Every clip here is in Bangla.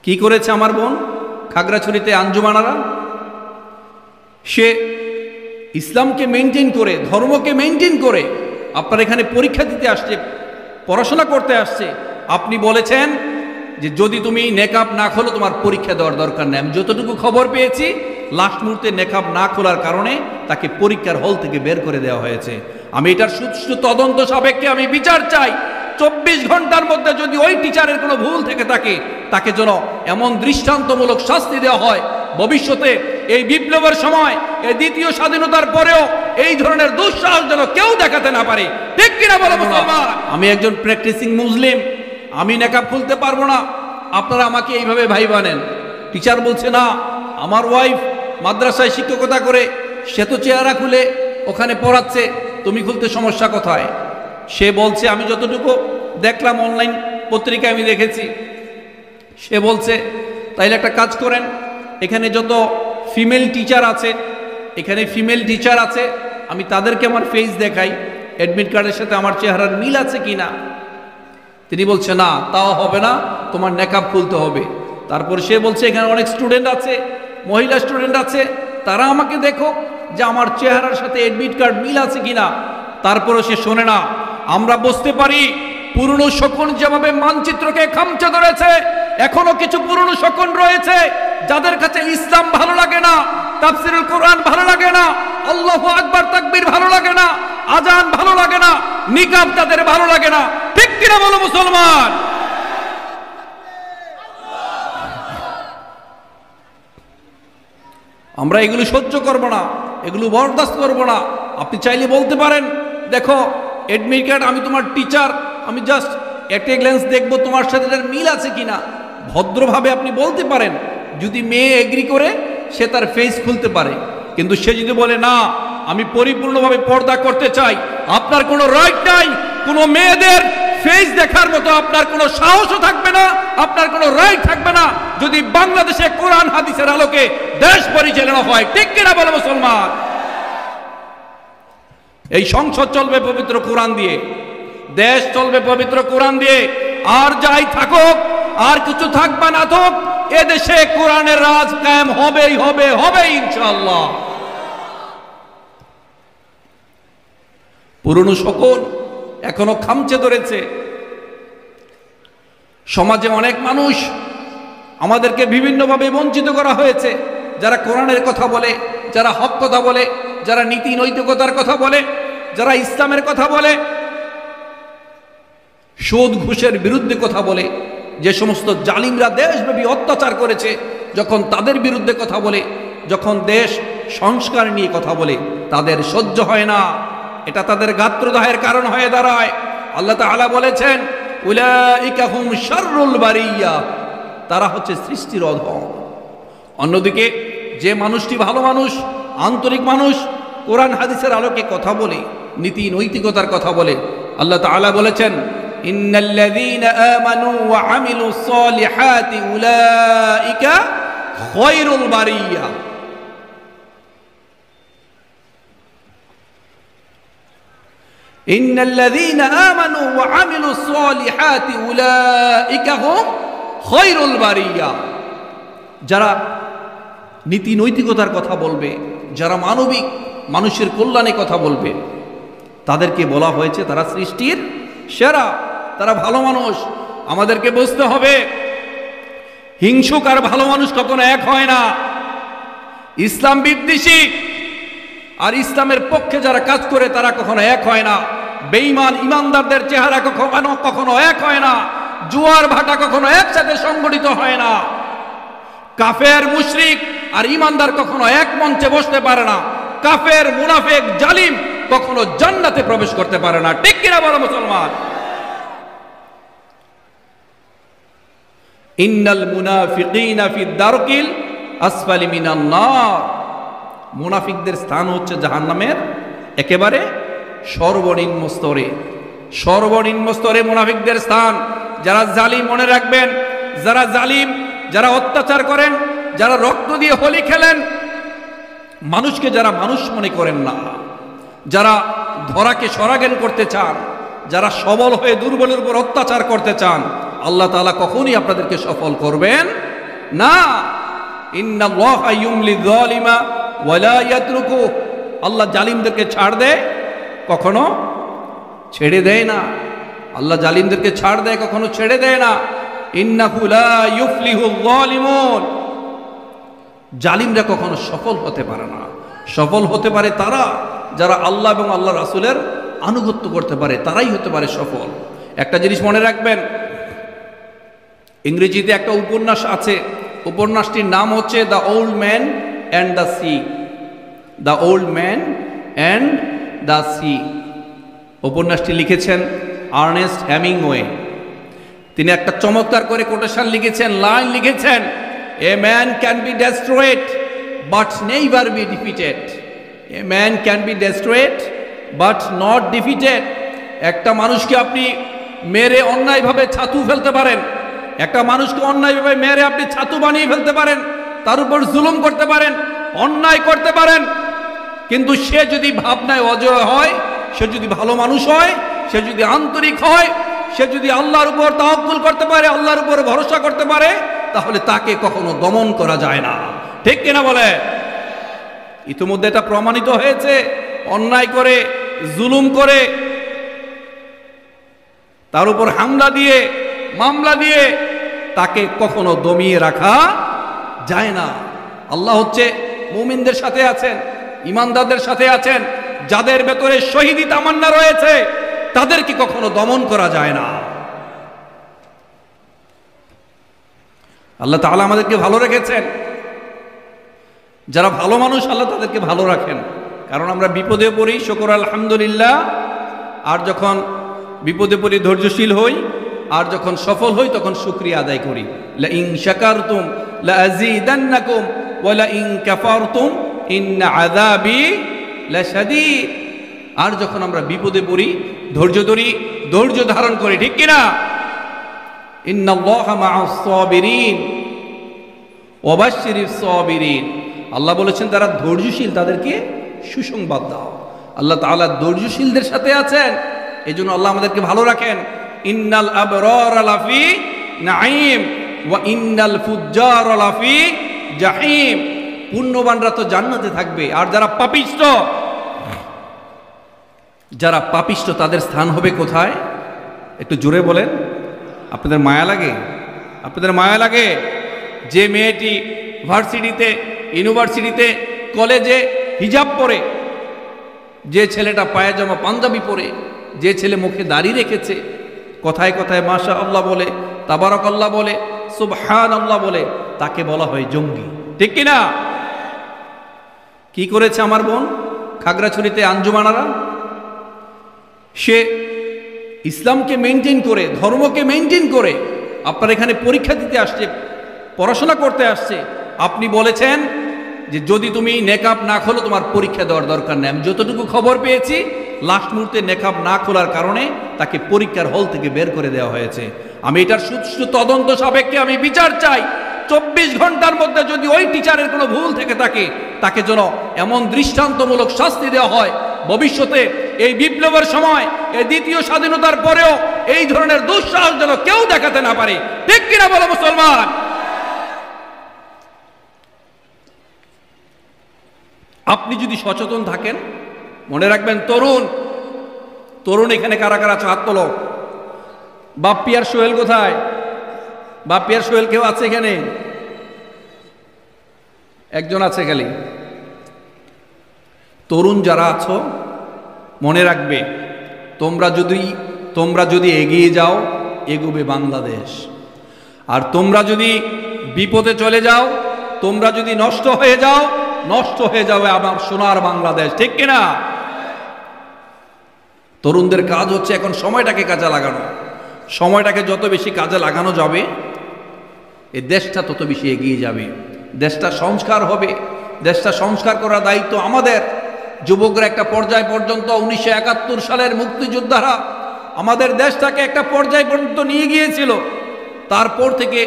কি করেছে আমার বোন খাগড়াছড়িতে আঞ্জুমানারা? সে ইসলামকে মেনটেন করে, ধর্মকে মেনটেন করে আপনার এখানে পরীক্ষা দিতে আসছে, পড়াশোনা করতে আসছে। আপনি বলেছেন যে যদি তুমি নেকাব না খোলো তোমার পরীক্ষা দেওয়ার দরকার নেই। আমি যতটুকু খবর পেয়েছি লাস্ট মুহূর্তে নেকাব না খোলার কারণে তাকে পরীক্ষার হল থেকে বের করে দেওয়া হয়েছে। আমি এটার সুষ্ঠু তদন্ত সাপেক্ষে আমি বিচার চাই। 24 ঘন্টার মধ্যে যদি ওই টিচারের কোনো ভুল থেকে থাকে তাকে যেন এমন দৃষ্টান্তমূলক শাস্তি দেওয়া হয়, ভবিষ্যতে এই বিপ্লবের সময়, এই দ্বিতীয় স্বাধীনতার পরেও এই ধরনের দুঃসাহস যেন কেউ দেখাতে না পারে। ঠিক কিনা বলো মুসলমান? আমি একজন প্র্যাকটিসিং মুসলিম, আমি নেকাব খুলতে পারবো না। আপনারা আমাকে এইভাবে ভাই বানেন। টিচার বলছে না, আমার ওয়াইফ মাদ্রাসায় শিক্ষকতা করে, সে তো চেহারা খুলে ওখানে পড়াচ্ছে, তুমি খুলতে সমস্যা কোথায়? সে বলছে, আমি যতটুকু দেখলাম অনলাইন পত্রিকায় আমি দেখেছি, সে বলছে তাইলে একটা কাজ করেন, এখানে যত ফিমেল টিচার আছে, এখানে ফিমেল টিচার আছে, আমি তাদেরকে আমার ফেস দেখাই, অ্যাডমিট কার্ডের সাথে আমার চেহারার মিল আছে কিনা। তিনি বলছে না, তাও হবে না, তোমার নেকাব খুলতে হবে। তারপর সে বলছে এখানে অনেক স্টুডেন্ট আছে, মহিলা স্টুডেন্ট আছে, তারা আমাকে দেখো যে আমার চেহারার সাথে অ্যাডমিট কার্ড মিল আছে কিনা। তারপরও সে শোনে না। আমরা বুঝতে পারি পুরনো শকুন যেভাবে মানচিত্রকে খামচে ধরেছে, এখনো কিছু পুরনো শকুন রয়েছে যাদের কাছে ইসলাম ভালো লাগে না, তাফসীরুল কোরআন ভালো লাগে না, আল্লাহু আকবার তাকবীর ভালো লাগে না, আজান ভালো লাগে না, নিকাব তাদের ভালো লাগে না। ঠিক কিনা বলো মুসলমান? আমরা এগুলো সহ্য করব না, এগুলো বরদাস্ত করব না। আপনি চাইলে বলতে পারেন, দেখো অ্যাডমিট কার্ড, আমি তোমার টিচার, আমি জাস্ট একটা গ্ল্যান্স দেখবো তোমার সাথে এটার মিল আছে কিনা। ভদ্রভাবে আপনি বলতে পারেন। যদি মেয়ে এগ্রি করে সে তার ফেস খুলতে পারে, কিন্তু সে যদি বলে না আমি পরিপূর্ণভাবে পর্দা করতে চাই, আপনার কোনো রাইট নাই, কোনো মেয়েদের ফেস দেখার মতো আপনার কোনো সাহসও থাকবে না, আপনার কোনো রাইট থাকবে না, যদি বাংলাদেশে কোরআন হাদিসের আলোকে দেশ পরিচালনা হয়। ঠিক কিনা বলো মুসলমান? এই সংসদ চলবে পবিত্র কোরআন দিয়ে, দেশ চলবে পবিত্র কোরআন দিয়ে। আর যাই থাকুক, আর কিছু থাকবে না থাকুক, এদেশে কোরআনের রাজ কায়েম হবেই হবে, হবে ইনশাআল্লাহ। পুরনো শকুন এখনো খামচে ধরেছে। সমাজে অনেক মানুষ, আমাদেরকে বিভিন্নভাবে বঞ্চিত করা হয়েছে। যারা কোরআনের কথা বলে, যারা হক কথা বলে, যারা নীতি নৈতিকতার কথা বলে, যারা ইসলামের কথা বলে, সুদ ঘুষের বিরুদ্ধে কথা বলে, যে সমস্ত জালিমরা দেশব্যাপী অত্যাচার করেছে, যখন তাদের বিরুদ্ধে কথা বলে, যখন দেশ সংস্কার নিয়ে কথা বলে, তাদের সহ্য হয় না। এটা তাদের গাত্রদাহের কারণ হয়ে দাঁড়ায়। আল্লাহ তাআলা বলেছেন, উলাইকা হুম শাররুল বারিয়া, তারা হচ্ছে সৃষ্টির অধম। অন্যদিকে যে মানুষটি ভালো মানুষ, আন্তরিক মানুষ, কোরআন হাদিসের আলোকে কথা বলে, নীতি নৈতিকতার কথা বলে, আল্লাহ তাআলা বলেছেন, ইন্নাল্লাযীনা আমানু ওয়া আমিলুস সালিহাতি উলাইকা খায়রুল বারিয়া। ইন্নাল্লাযীনা আমানু ওয়া আমিলুস সালিহাতি উলাইকা হুম খায়রুল বারিয়া। যারা নীতি নৈতিকতার কথা বলবে, যারা মানবিক, মানুষের কল্যাণে কথা বলবে, তাদেরকে বলা হয়েছে তারা সৃষ্টির সেরা, তারা ভালো মানুষ। আমাদেরকে বুঝতে হবে, হিংসুক আর ভালো মানুষ কখনো এক হয় না। ইসলাম বিদ্বেষী আর ইসলামের পক্ষে যারা কাজ করে তারা কখনো এক হয় না। বেঈমান ইমানদারদের চেহারা কখনো এক হয় না। জুয়ার ভাটা কখনো একসাথে সংগঠিত হয় না। কাফের মুশরিক আর ইমানদার কখনো এক মঞ্চে বসতে পারে না। কাফের মুনাফিক জালিম কখনো জান্নাতে প্রবেশ করতে পারে না। ঠিক কিনা বলো মুসলমান? ইন্নাল মুনাফিকিনা ফি দারকিল আসফালি মিনান নার। মুনাফিকদের স্থান হচ্ছে জাহান্নামের একেবারে সর্বনিম্ন স্তরে। সর্বনিম্ন স্তরে মুনাফিকদের স্থান। যারা জালিম, মনে রাখবেন, যারা জালিম, যারা অত্যাচার করেন, যারা রক্ত দিয়ে হোলি খেলেন, মানুষকে যারা মানুষ মনে করেন না, যারা ধরাকে সরাজ্ঞান করতে চান, যারা সবল হয়ে দুর্বলের উপর অত্যাচার করতে চান, আল্লাহ তাআলা কখনই আপনাদেরকে সফল করবেন না, ইন্নাল্লাহা ইউমলি যালিমা ওয়ালা ইয়াতরুকু, আল্লাহ জালিমদেরকে ছাড় দেয়, কখনো ছেড়ে দেয় না। আল্লাহ জালিমদেরকে ছাড় দেয়, কখনো ছেড়ে দেয় না। ইন্নাহু লা ইউফলিহুল যালিমুন, জালিমরা কখনো সফল হতে পারে না। সফল হতে পারে তারা যারা আল্লাহ এবং আল্লাহ রাসূলের আনুগত্য করতে পারে, তারাই হতে পারে সফল। একটা জিনিস মনে রাখবেন, ইংরেজিতে একটা উপন্যাস আছে, উপন্যাসটির নাম হচ্ছে the old man and the sea. The old man and the sea উপন্যাসটি লিখেছেন আর্নেস্ট হেমিংওয়ে। তিনি একটা চমৎকার করে কোটেশন লিখেছেন, লাইন লিখেছেন, a man can be destroyed but never be defeated. A man can be destroyed but not defeated. একটা মানুষকে আপনি মেরে অন্যায়ভাবে ছাতু ফেলতে পারেন, একটা মানুষকে অন্যায়ভাবে মেরে আপনি ছাতু বানিয়ে ফেলতে পারেন, তার উপর জুলুম করতে পারেন, অন্যায় করতে পারেন, কিন্তু সে যদি ভাবনায় অজয় হয়, সে যদি ভালো মানুষ হয়, সে যদি আন্তরিক হয়, সে যদি আল্লাহর উপর তাওয়াক্কুল করতে পারে, আল্লাহর উপর ভরসা করতে পারে, তাহলে তাকে কখনো দমন করা যায় না। ঠিক কিনা বলে? ইতিমধ্যে এটা প্রমাণিত হয়েছে। অন্যায় করে, জুলুম করে, তার উপর হামলা দিয়ে, মামলা দিয়ে তাকে কখনো দমিয়ে রাখা যায় না। আল্লাহ হচ্ছে মুমিনদের সাথে আছেন, ইমানদারদের সাথে আছেন, যাদের ভেতরে শহীদি তামান্না রয়েছে তাদেরকে কখনো দমন করা যায় না। আল্লাহ তাআলা আমাদেরকে ভালো রেখেছেন। যারা ভালো মানুষ আল্লাহ তাদেরকে ভালো রাখেন, কারণ আমরা বিপদে পড়ি, শুকর আলহামদুলিল্লাহ, আর যখন বিপদে পড়ি ধৈর্যশীল হই, আর যখন সফল হই তখন শুকরিয়া আদায় করি। লা ইন শাকারতুম লা আযীদান্নাকুম ওয়া লা ইন কাফারতুম ইন্না আযাবি লাশাদীদ। আর যখন আমরা বিপদে পড়ি ধৈর্য ধরি, ধৈর্য ধারণ করি, ঠিক কিনা? ইন্নাল্লাহা মা'আস সাবিরিন ওয়া বাশশিরিস সাবিরিন। আল্লাহ বলেছেন যারা ধৈর্যশীল তাদেরকে সুসংবাদ দাও। আল্লাহ তাআলা ধৈর্যশীলদের সাথে আছেন, এজন্য আল্লাহ আমাদেরকে ভালো রাখেন। ইন্নাল আবরার লাফি নাঈম ওয়া ইন্নাল ফুজ্জার লাফি জাহিম। পুণ্যবানরা তো জান্নাতে থাকবে, আর যারা পাপিষ্ট, যারা পাপিষ্ট তাদের স্থান হবে কোথায়? একটু জোরে বলেন। আপনাদের মায়া লাগে? আপনাদের মায়া লাগে? যে মেয়েটি ভার্সিটিতে, ইউনিভার্সিটিতে, কলেজে হিজাব পরে, যে ছেলেটা পায়জামা পাঞ্জাবি পরে, যে ছেলে মুখে দাড়ি রেখেছে, কথায় কথায় মাশা আল্লাহ বলে, তাবারাক আল্লাহ বলে, সুবহানাল্লাহ বলে, তাকে বলা হয় জঙ্গি। ঠিক কিনা? কি করেছে আমার বোন খাগড়াছড়িতে আঞ্জুমানারা? সে ইসলামকে মেনটেন করে, ধর্মকে মেনটেন করে আপনার এখানে পরীক্ষা দিতে আসছে, পড়াশোনা করতে আসছে। আপনি বলেছেন যে যদি তুমি নেকাব না খোলো তোমার পরীক্ষা দেওয়ার দরকার নেই। আমি যতটুকু খবর পেয়েছি লাস্ট মুহূর্তে নেকাব না খোলার কারণে তাকে পরীক্ষার হল থেকে বের করে দেওয়া হয়েছে। আমি এটার সুষ্ঠু তদন্ত সাপেক্ষে আমি বিচার চাই। 24 ঘন্টার মধ্যে যদি ওই টিচারের কোনো ভুল থেকে থাকে, তাকে যেন এমন দৃষ্টান্তমূলক শাস্তি দেওয়া হয়, ভবিষ্যতে এই বিপ্লবের সময়, এই দ্বিতীয় স্বাধীনতার পরেও এই ধরনের দুঃসাহস যেন কেউ দেখাতে না পারে। ঠিক কিনা বলো মুসলমান? আপনি যদি সচেতন থাকেন, মনে রাখবেন, তরুণ এখানে কারা কারা আছো? হাত তোলো। বাপ্পি আর সোহেল কোথায়? বাপ্পি আর সোহেল কেউ আছে এখানে? একজন আছে খালি। তরুণ যারা আছো মনে রাখবে, তোমরা যদি এগিয়ে যাও এগোবে বাংলাদেশ, আর তোমরা যদি বিপদে চলে যাও, তোমরা যদি নষ্ট হয়ে যাও, নষ্ট হয়ে যাবে আমার সোনার বাংলাদেশ। ঠিক কিনা? তরুণদের কাজ হচ্ছে এখন সময়টাকে কাজে লাগানো। সময়টাকে যত বেশি কাজে লাগানো যাবে এই দেশটা তত বেশি এগিয়ে যাবে, দেশটা সংস্কার হবে। দেশটা সংস্কার করার দায়িত্ব আমাদের। যুবকরা একটা পর্যায় পর্যন্ত 1971 সালের মুক্তিযোদ্ধারা আমাদের দেশটাকে একটা পর্যায় পর্যন্ত নিয়ে গিয়েছিল। তারপর থেকে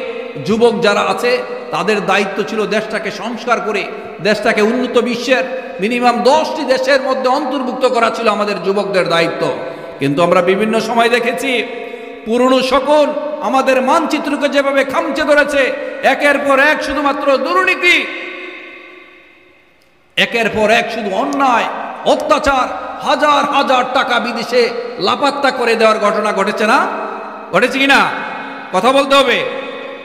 যুবক যারা আছে তাদের দায়িত্ব ছিল দেশটাকে সংস্কার করে দেশটাকে উন্নত বিশ্বের মিনিমাম 10টি দেশের মধ্যে অন্তর্ভুক্ত করা ছিল আমাদের যুবকদের দায়িত্ব। কিন্তু আমরা বিভিন্ন সময় দেখেছি পুরনো শকুন আমাদের মানচিত্রকে যেভাবে খামচে ধরেছে, একের পর এক শুধুমাত্র দুর্নীতি, একের পর এক শুধু অন্যায় অত্যাচার, হাজার হাজার টাকা বিদেশে লাপাত্তা করে দেওয়ার ঘটনা ঘটেছে না? ঘটেছে কিনা কথা বলতে হবে।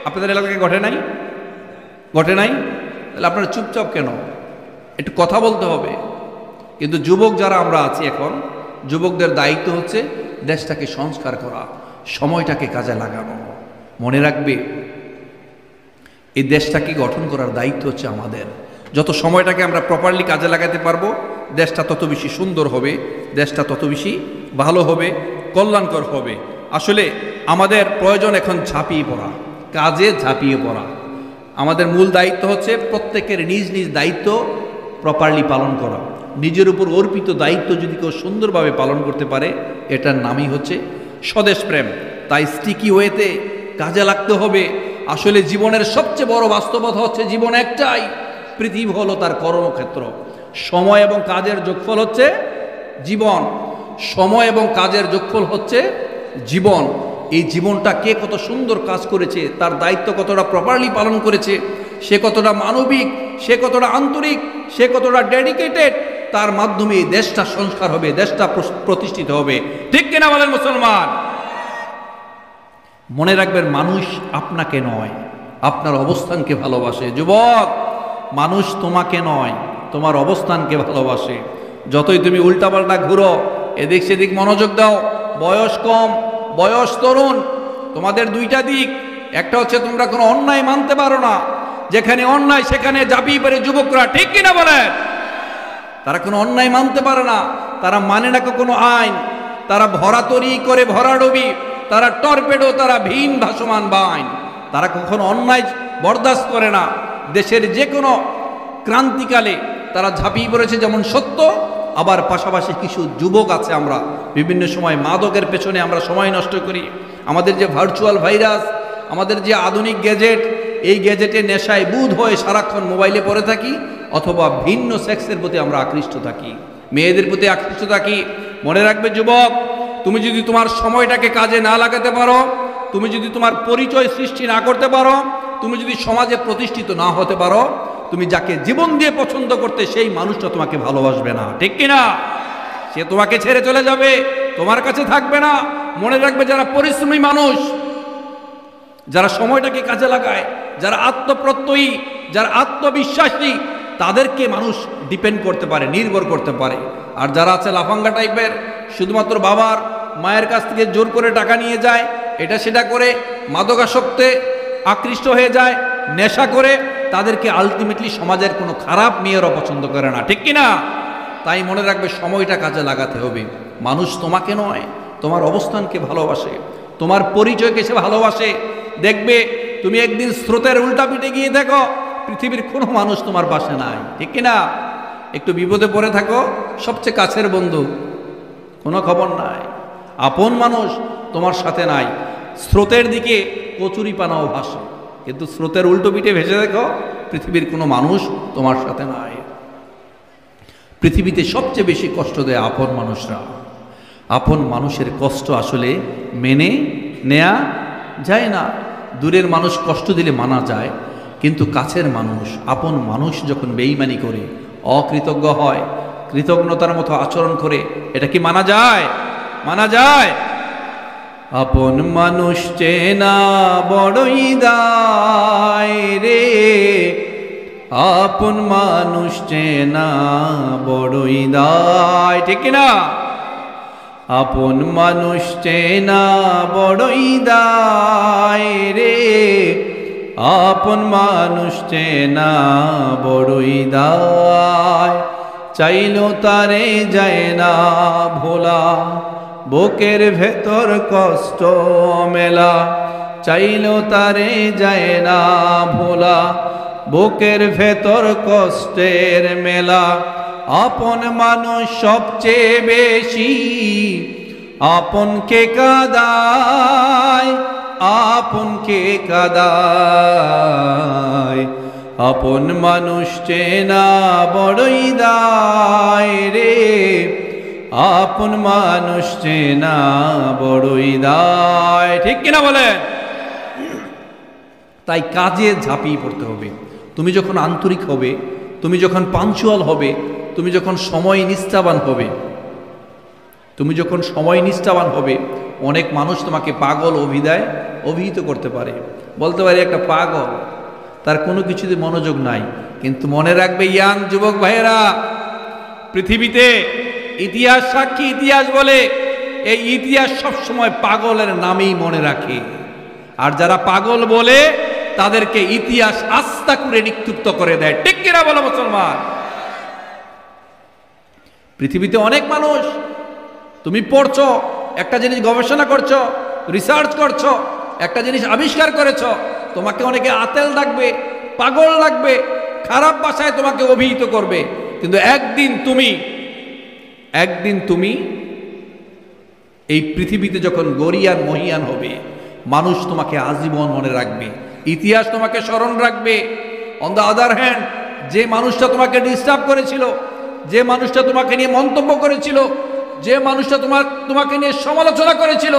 আপনাদের এলাকায় ঘটে নাই? ঘটে নাই? তাহলে আপনারা চুপচাপ কেন? একটু কথা বলতে হবে। কিন্তু যুবক যারা আমরা আছি এখন, যুবকদের দায়িত্ব হচ্ছে দেশটাকে সংস্কার করা, সময়টাকে কাজে লাগানো। মনে রাখবে, এই দেশটাকে গঠন করার দায়িত্ব হচ্ছে আমাদের। যত সময়টাকে আমরা প্রপারলি কাজে লাগাতে পারবো, দেশটা তত বেশি সুন্দর হবে, দেশটা তত বেশি ভালো হবে, কল্যাণকর হবে। আসলে আমাদের প্রয়োজন এখন ঝাঁপিয়ে পড়া, কাজে ঝাঁপিয়ে পড়া। আমাদের মূল দায়িত্ব হচ্ছে প্রত্যেকের নিজ নিজ দায়িত্ব প্রপারলি পালন করা। নিজের উপর অর্পিত দায়িত্ব যদি কেউ সুন্দরভাবে পালন করতে পারে, এটার নামই হচ্ছে স্বদেশ প্রেম। তাই স্টিকি ওয়েতে কাজে লাগতে হবে। আসলে জীবনের সবচেয়ে বড় বাস্তবতা হচ্ছে জীবন একটাই, পৃথিবী হলো তার কর্মক্ষেত্র। সময় এবং কাজের যোগফল হচ্ছে জীবন, সময় এবং কাজের যোগফল হচ্ছে জীবন। এই জীবনটা কে কত সুন্দর কাজ করেছে, তার দায়িত্ব কতটা প্রপারলি পালন করেছে, সে কতটা মানবিক, সে কতটা আন্তরিক, সে কতটা ডেডিকেটেড, তার মাধ্যমে এই দেশটা সংস্কার হবে, দেশটা প্রতিষ্ঠিত হবে। ঠিক কিনা বলেন মুসলমান? মনে রাখবেন, মানুষ আপনাকে নয়, আপনার অবস্থানকে ভালোবাসে। যুবক, মানুষ তোমাকে নয়, তোমার অবস্থানকে ভালোবাসে। যতই তুমি উল্টাপাল্টা ঘুরো, এদিক সেদিক মনোযোগ দাও, বয়স কম বয়স তরুণ, তোমাদের দুইটা দিক। একটা হচ্ছে তোমরা কোনো অন্যায় মানতে পারো না, যেখানে অন্যায় সেখানে ঝাঁপিয়ে পড়ে যুবকরা। ঠিক কিনা বলেন? তারা কোনো অন্যায় মানতে পারে না, তারা মানে না কোনো আইন, তারা ভরাতরি করে ভরাডুবি, তারা টর্পেডো, তারা ভিন ভাসমান বাইন। তারা কখনো অন্যায় বরদাস্ত করে না। দেশের যে কোনো ক্রান্তিকালে তারা ঝাঁপিয়ে পড়েছে যেমন সত্য, আবার পাশাপাশি কিছু যুবক আছে, আমরা বিভিন্ন সময় মাদকের পেছনে আমরা সময় নষ্ট করি। আমাদের যে ভার্চুয়াল ভাইরাস, আমাদের যে আধুনিক গ্যাজেট, এই গ্যাজেটের নেশায় বুধ হয়ে সারাক্ষণ মোবাইলে পড়ে থাকি, অথবা ভিন্ন সেক্সের প্রতি আমরা আকৃষ্ট থাকি, মেয়েদের প্রতি আকৃষ্ট থাকি। মনে রাখবে যুবক, তুমি যদি তোমার সময়টাকে কাজে না লাগাতে পারো, তুমি যদি তোমার পরিচয় সৃষ্টি না করতে পারো, তুমি যদি সমাজে প্রতিষ্ঠিত না হতে পারো, তুমি যাকে জীবন দিয়ে পছন্দ করতে, সেই মানুষটা তোমাকে ভালোবাসবে না। ঠিক কিনা? সে তোমাকে ছেড়ে চলে যাবে, তোমার কাছে থাকবে না। মনে রাখবে, যারা পরিশ্রমী মানুষ, যারা সময়টাকে কাজে লাগায়, যারা আত্মপ্রত্যয়ী, যারা আত্মবিশ্বাসী, তাদেরকে মানুষ ডিপেন্ড করতে পারে, নির্ভর করতে পারে। আর যারা আছে লাফাঙ্গা টাইপের, শুধুমাত্র বাবার মায়ের কাছ থেকে জোর করে টাকা নিয়ে যায়, এটা সেটা করে মাদকাসক্তে আকৃষ্ট হয়ে যায়, নেশা করে, তাদেরকে আলটিমেটলি সমাজের কোনো খারাপ মেয়েরও পছন্দ করে না। ঠিক কিনা? তাই মনে রাখবে, সময়টা কাজে লাগাতে হবে। মানুষ তোমাকে নয়, তোমার অবস্থানকে ভালোবাসে, তোমার পরিচয়কে সে ভালোবাসে। দেখবে, তুমি একদিন স্রোতের উল্টা পিঠে গিয়ে দেখো, পৃথিবীর কোনো মানুষ তোমার পাশে নাই। ঠিক কিনা? একটু বিপদে পড়ে থাকো, সবচেয়ে কাছের বন্ধু কোনো খবর নাই, আপন মানুষ তোমার সাথে নাই। স্রোতের দিকে কচুরি পানাও ভাসে, কিন্তু স্রোতের উল্টো পিঠে ভেসে দেখো, পৃথিবীর কোনো মানুষ তোমার সাথে নাই। পৃথিবীতে সবচেয়ে বেশি কষ্ট দেয় আপন মানুষরা। আপন মানুষের কষ্ট আসলে মেনে নেয়া যায় না। দূরের মানুষ কষ্ট দিলে মানা যায়, কিন্তু কাছের মানুষ, আপন মানুষ যখন বেঈমানি করে, অকৃতজ্ঞ হয়, কৃতজ্ঞতার মতো আচরণ করে, এটা কি মানা যায়? মানা যায়? আপন মানুষ চেনা বড়ই দায় রে, আপন মানুষ চেনা বড়ই দায়। ঠিক না? আপন মানুষ চেনা বড়ই দায় রে, আপন মানুষ চেনা বড়ই দায়। চাইলো তারে যায় না ভোলা, বুকের ভেতর কষ্ট মেলা। চাইলো তারে যায় না ভোলা, বুকের ভেতর কষ্টের মেলা। আপন মানুষ সবচেয়ে বেশি আপনকে কাঁদায়, আপনকে কাঁদায়। আপন মানুষ চেনা বড়ই দায় রে, আপন মানুষ চেনা বড়ই দায়। ঠিক কিনা বলেন? তাই কাজে ঝাঁপিয়ে পড়তে হবে। তুমি যখন আন্তরিক হবে, তুমি যখন পাঞ্চুয়াল হবে, তুমি যখন সময় নিষ্ঠাবান হবে, তুমি যখন সময় নিষ্ঠাবান হবে, অনেক মানুষ তোমাকে পাগল অভিহিত করতে পারে, বলতে পারে একটা পাগল, তার কোনো কিছুতে মনোযোগ নাই। কিন্তু মনে রাখবে ইয়াং যুবক ভাইয়েরা, পৃথিবীতে ইতিহাস সাক্ষী, ইতিহাস বলে এই ইতিহাস সবসময় পাগলের নামেই মনে রাখে। আর যারা পাগল বলে তাদেরকে ইতিহাস আস্থা করে নিক্ষিপ্ত করে দেয়। ঠিক কিনা বলো মুসলমান? পৃথিবীতে অনেক মানুষ, তুমি পড়ছো, একটা জিনিস গবেষণা করছো, রিসার্চ করছো, একটা জিনিস আবিষ্কার করেছো, তোমাকে অনেকে আতেল ডাকবে, পাগল লাগবে, খারাপ ভাষায় তোমাকে অভিহিত করবে। কিন্তু একদিন তুমি এই পৃথিবীতে যখন গরিয়ান মহিয়ান হবে, মানুষ তোমাকে আজীবন মনে রাখবে, ইতিহাস তোমাকে স্মরণ রাখবে। অন দ্য আদার হ্যান্ড, যে মানুষটা তোমাকে ডিস্টার্ব করেছিল, যে মানুষটা তোমাকে নিয়ে মন্তব্য করেছিল, যে মানুষটা তোমাকে নিয়ে সমালোচনা করেছিল,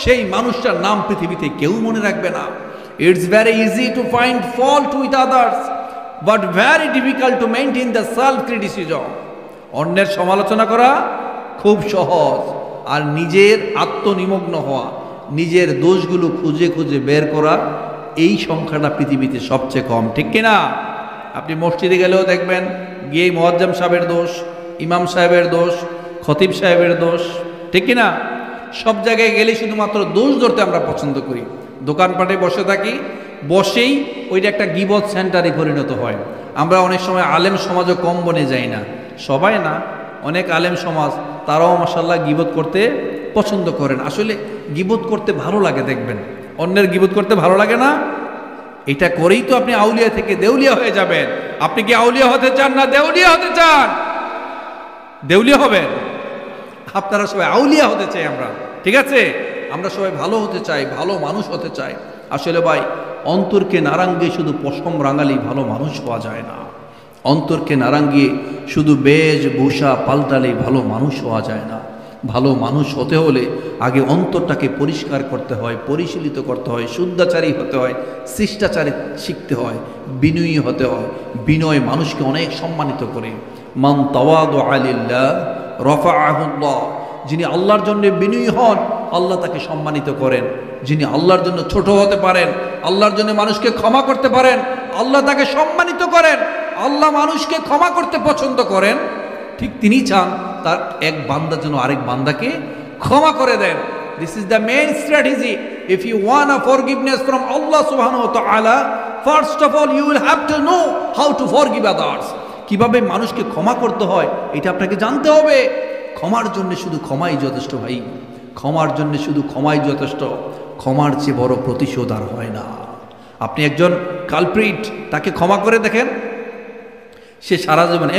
সেই মানুষটার নাম পৃথিবীতে কেউ মনে রাখবে না। It's very easy to find fault with others, but very difficult to maintain the self criticism. অন্যের সমালোচনা করা খুব সহজ, আর নিজের আত্মনিমগ্ন হওয়া, নিজের দোষগুলো খুঁজে খুঁজে বের করা, এই সংখ্যাটা পৃথিবীতে সবচেয়ে কম। ঠিক কিনা? আপনি মসজিদে গেলেও দেখবেন গিয়ে মুয়াজ্জিম সাহেবের দোষ, ইমাম সাহেবের দোষ, খতিব সাহেবের দোষ। ঠিক কিনা? সব জায়গায় গেলে শুধুমাত্র দোষ ধরতে আমরা পছন্দ করি। দোকানপাটে বসে থাকি, বসেই ওইটা একটা গীবত সেন্টারে পরিণত হয়। আমরা অনেক সময় আলেম সমাজও কম বনে যাই না, সবাই না, অনেক আলেম সমাজ তারাও মাশাআল্লাহ গীবত করতে পছন্দ করেন। আসলে গীবত করতে ভালো লাগে, দেখবেন অন্যের গীবত করতে ভালো লাগে না? এটা করেই তো আপনি আউলিয়া থেকে দেউলিয়া হয়ে যাবেন। আপনি কি আউলিয়া হতে চান না দেউলিয়া হতে চান? দেউলিয়া হবেন। আপনারা সবাই আউলিয়া হতে চাই আমরা, ঠিক আছে? আমরা সবাই ভালো হতে চাই, ভালো মানুষ হতে চাই। আসলে ভাই, অন্তরকে নারাঙ্গিয়ে শুধু পশম রাঙালেই ভালো মানুষ হওয়া যায় না। অন্তরকে নারাঙ্গিয়ে শুধু বেশভূষা পাল্টালেই ভালো মানুষ হওয়া যায় না। ভালো মানুষ হতে হলে আগে অন্তরটাকে পরিষ্কার করতে হয়, পরিশীলিত করতে হয়, শুদ্ধাচারী হতে হয়, শিষ্টাচারী শিখতে হয়, বিনয়ী হতে হয়। বিনয় মানুষকে অনেক সম্মানিত করে। মান তাওয়াদুআ লিল্লাহ রাফাআহুল্লাহ। যিনি আল্লাহর জন্য বিনয়ী হন, আল্লাহ তাকে সম্মানিত করেন। যিনি আল্লাহর জন্য ছোট হতে পারেন, আল্লাহর জন্য মানুষকে ক্ষমা করতে পারেন, আল্লাহ তাকে সম্মানিত করেন। আল্লাহ মানুষকে ক্ষমা করতে পছন্দ করেন, ঠিক তিনি চান তার এক বান্দা যেন আরেক বান্দাকে ক্ষমা করে দেন। This is the main strategy. If you want a forgiveness from Allah সুবহানাহু ওয়া তাআলা, first of all you will have to know how to forgive others. কিভাবে মানুষকে ক্ষমা করতে হয় এটা আপনাকে জানতে হবে। ক্ষমার জন্য শুধু ক্ষমাই যথেষ্ট ভাই, ক্ষমার জন্য শুধু ক্ষমাই যথেষ্ট। ক্ষমার চেয়ে বড় প্রতিশোধ আর হয় না। আপনি একজন কালপ্রিট, তাকে ক্ষমা করে দেখেন, সে সারা জীবন